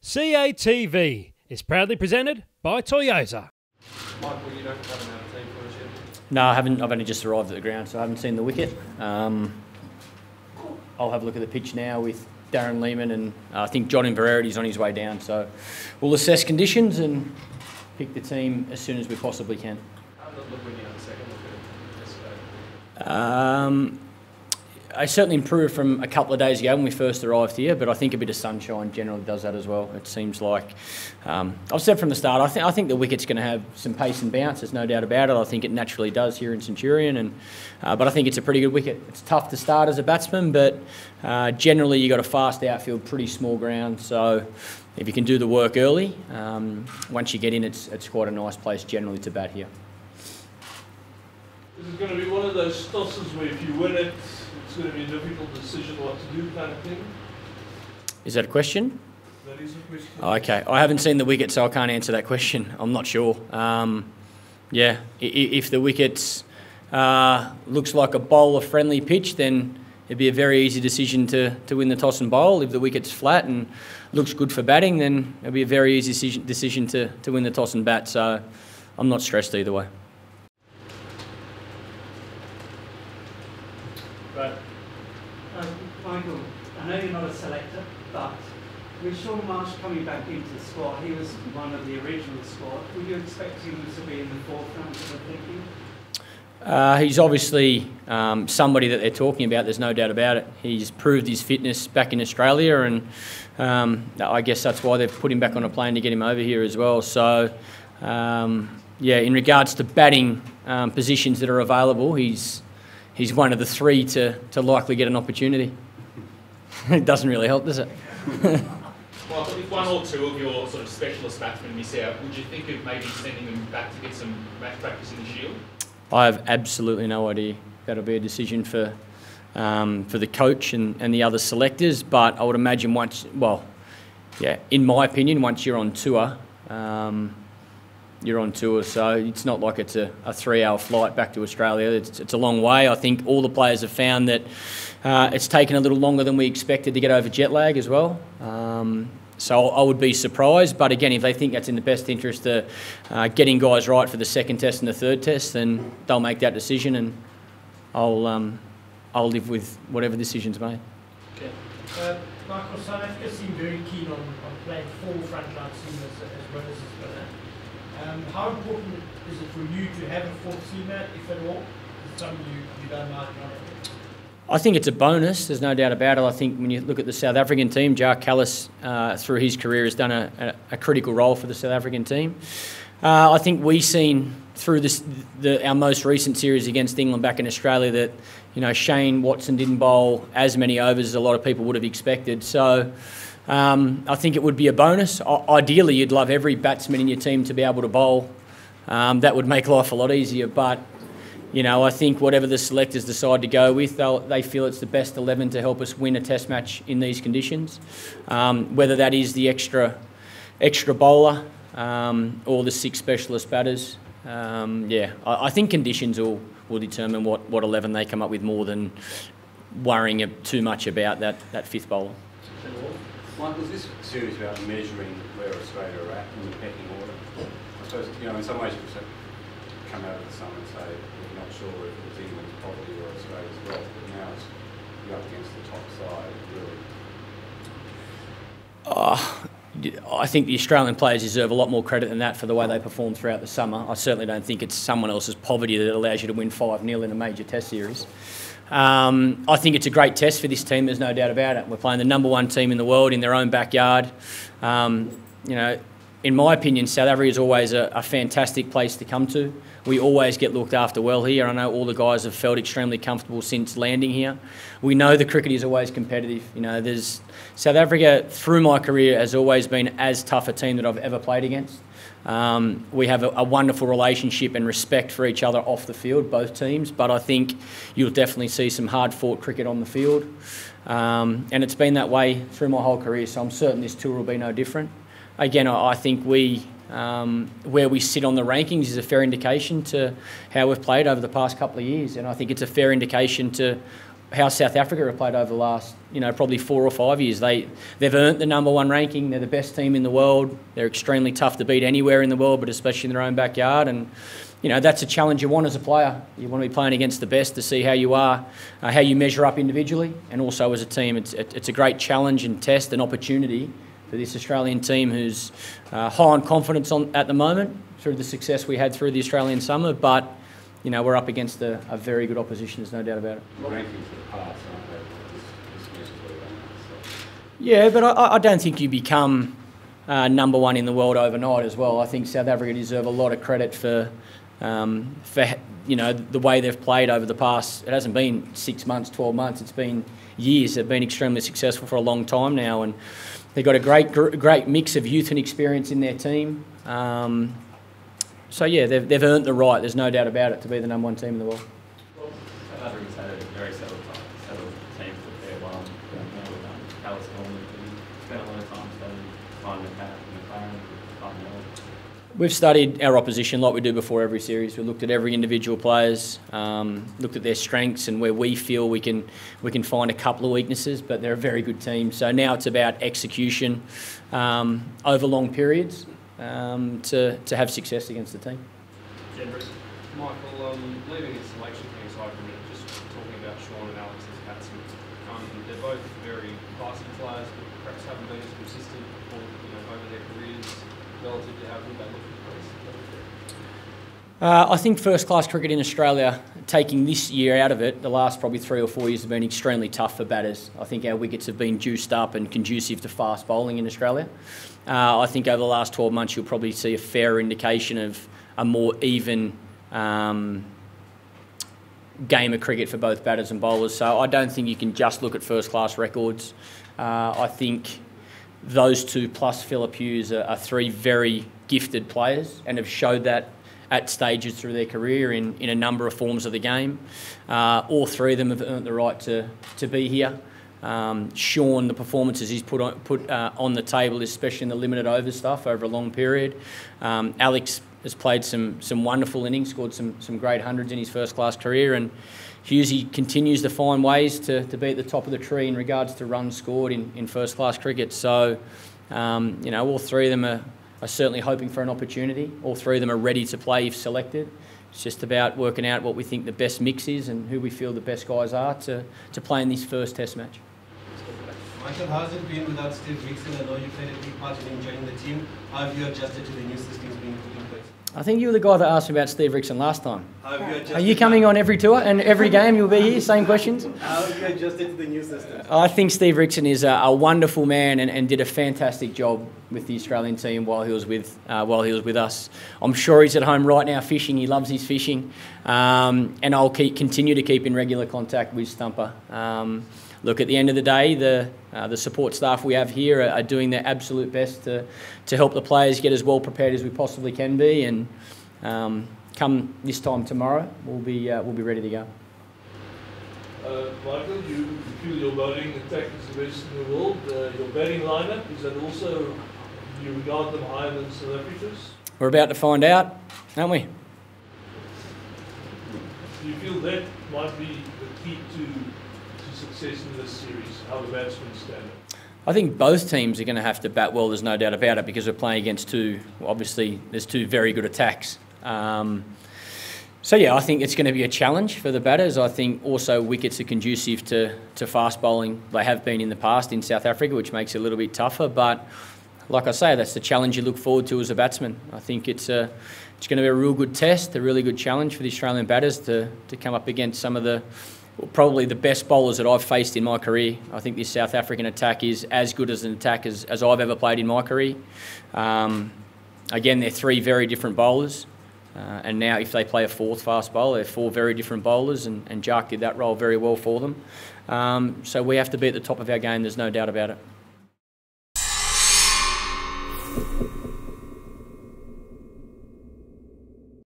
CATV is proudly presented by Toyota. Michael, you don't have an out team for us yet? No, I haven't. I've only just arrived at the ground, so I haven't seen the wicket. I'll have a look at the pitch now with Darren Lehman, and I think John Inverarity's on his way down. So we'll assess conditions and pick the team as soon as we possibly can. How did it look when you had the second look at it yesterday? I certainly improved from a couple of days ago when we first arrived here, but I think a bit of sunshine generally does that as well. It seems like, I've said from the start, I think the wicket's going to have some pace and bounce, there's no doubt about it. I think it naturally does here in Centurion, but I think it's a pretty good wicket. It's tough to start as a batsman, but generally you've got a fast outfield, pretty small ground, so if you can do the work early, once you get in, it's quite a nice place generally to bat here. Is it going to be one of those tosses where if you win it, it's going to be a difficult decision what to do kind of thing? Is that a question? That is a question. Okay, I haven't seen the wicket, so I can't answer that question. I'm not sure. Yeah, if the wicket looks like a bowler-friendly pitch, then it'd be a very easy decision to win the toss and bowl. If the wicket's flat and looks good for batting, then it'll be a very easy decision to win the toss and bat. So I'm not stressed either way. But Michael, I know you're not a selector, but with Sean Marsh coming back into the squad, he was one of the original squad. Would you expect him to be in the forefront of the thinking? He's obviously somebody that they're talking about, there's no doubt about it. He's proved his fitness back in Australia, and I guess that's why they've put him back on a plane to get him over here as well. So, yeah, in regards to batting positions that are available, he's one of the three to likely get an opportunity. It doesn't really help, does it? Well, if one or two of your sort of specialist batsmen miss out, would you think of maybe sending them back to get some match practice in the Shield? I have absolutely no idea. That'll be a decision for the coach and the other selectors. But I would imagine in my opinion, once you're on tour, so it's not like it's a 3-hour flight back to Australia. It's a long way. I think all the players have found that it's taken a little longer than we expected to get over jet lag as well. So I would be surprised, but again, if they think that's in the best interest of getting guys right for the second test and the third test, then they'll make that decision, and I'll live with whatever decision's made. Okay. Michael, South Africa seem very keen on playing 4 frontline seamers as well as a spinner. How important is it for you to have a 4th seamer, if at all? Is it something you don't mind on it? I think it's a bonus, there's no doubt about it. I think when you look at the South African team, Jacques Kallis, through his career, has done a critical role for the South African team. I think we've seen through our most recent series against England back in Australia that Shane Watson didn't bowl as many overs as a lot of people would have expected. So I think it would be a bonus. Ideally, you'd love every batsman in your team to be able to bowl. That would make life a lot easier, but I think whatever the selectors decide to go with, they feel it's the best 11 to help us win a test match in these conditions. Whether that is the extra bowler or the 6 specialist batters, I think conditions will determine what 11 they come up with more than worrying too much about that 5th bowler. Michael, is this series about measuring where Australia are at in the pecking order? I suppose, in some ways you could come out of the summer and say we're not sure if it was England's property or Australia's wealth, but now you're up against the top side, really. I think the Australian players deserve a lot more credit than that for the way they performed throughout the summer. I certainly don't think it's someone else's poverty that allows you to win 5-0 in a major test series. I think it's a great test for this team, there's no doubt about it. We're playing the #1 team in the world in their own backyard. In my opinion, South Africa is always a fantastic place to come to. We always get looked after well here. I know all the guys have felt extremely comfortable since landing here. We know the cricket is always competitive. South Africa, through my career, has always been as tough a team that I've ever played against. We have a wonderful relationship and respect for each other off the field, both teams, but I think you'll definitely see some hard-fought cricket on the field. And it's been that way through my whole career, so I'm certain this tour will be no different. Again, I think where we sit on the rankings is a fair indication to how we've played over the past couple of years, and I think it's a fair indication to how South Africa have played over the last, probably 4 or 5 years. They've earned the #1 ranking. They're the best team in the world. They're extremely tough to beat anywhere in the world, but especially in their own backyard. And that's a challenge you want as a player. You want to be playing against the best to see how you are, how you measure up individually, and also as a team. It's a great challenge and test and opportunity for this Australian team, who's high on confidence at the moment through the success we had through the Australian summer. But we're up against a very good opposition. There's no doubt about it. Rankings of the past, aren't they? Yeah, but I don't think you become #1 in the world overnight as well. I think South Africa deserve a lot of credit for the way they've played over the past. It hasn't been 6 months, 12 months. It's been years. They've been extremely successful for a long time now, and they've got a great mix of youth and experience in their team. So yeah, they've earned the right. There's no doubt about it to be the #1 team in the world. South Africa's had a very settled team for a fair while. Callus spent a lot of time studying finding the path and the plan and finding out. We've studied our opposition like we do before every series. We've looked at every individual players, looked at their strengths and where we feel we can find a couple of weaknesses, but they're a very good team. So now it's about execution over long periods to have success against the team. Michael, leaving his selection thing aside for a minute, just talking about Sean and Alex as batsmen. They're both very classy players, but perhaps haven't been as consistent over their careers relative to how good they look for the I think first-class cricket in Australia, taking this year out of it, the last probably 3 or 4 years have been extremely tough for batters. I think our wickets have been juiced up and conducive to fast bowling in Australia. I think over the last 12 months you'll probably see a fairer indication of a more even game of cricket for both batters and bowlers. So I don't think you can just look at first-class records. I think those two plus Phillip Hughes are 3 very gifted players and have showed that at stages through their career in a number of forms of the game. All 3 of them have earned the right to be here. Sean, the performances he's put on the table, especially in the limited over stuff over a long period. Alex has played some wonderful innings, scored some great hundreds in his first-class career, and Hughesy continues to find ways to be at the top of the tree in regards to runs scored in first-class cricket. So, all 3 of them are certainly hoping for an opportunity. All 3 of them are ready to play if selected. It's just about working out what we think the best mix is and who we feel the best guys are to play in this first Test match. Michael, how has it been without Steve Rickson? I know you played a big part in enjoying the team. How have you adjusted to the new systems being put in place? I think you were the guy that asked me about Steve Rickson last time. How have you adjusted? Are you coming on every tour and every game you'll be here? Same questions? How have you adjusted to the new systems? I think Steve Rickson is a wonderful man and did a fantastic job with the Australian team while he was with us. I'm sure he's at home right now fishing. He loves his fishing, and I'll continue to keep in regular contact with Stumper. Look, at the end of the day, the support staff we have here are doing their absolute best to help the players get as well prepared as we possibly can be, and come this time tomorrow, we'll be ready to go. Michael, you feel your bowling attack is the best in the world. Your batting lineup, is that also, you regard them higher than South Africa's? We're about to find out, aren't we? Do you feel that might be the key to success in this series, how the batsmen stand up? I think both teams are going to have to bat well, there's no doubt about it, because we're playing against obviously there's 2 very good attacks. So yeah, I think it's going to be a challenge for the batters. I think also wickets are conducive to fast bowling. They have been in the past in South Africa, which makes it a little bit tougher, but like I say, that's the challenge you look forward to as a batsman. I think it's going to be a real good test, a really good challenge for the Australian batters to come up against some of probably the best bowlers that I've faced in my career. I think this South African attack is as good as an attack as I've ever played in my career. Again, they're 3 very different bowlers. And now if they play a 4th fast bowler, they're 4 very different bowlers, and Jark did that role very well for them. So we have to be at the top of our game, there's no doubt about it.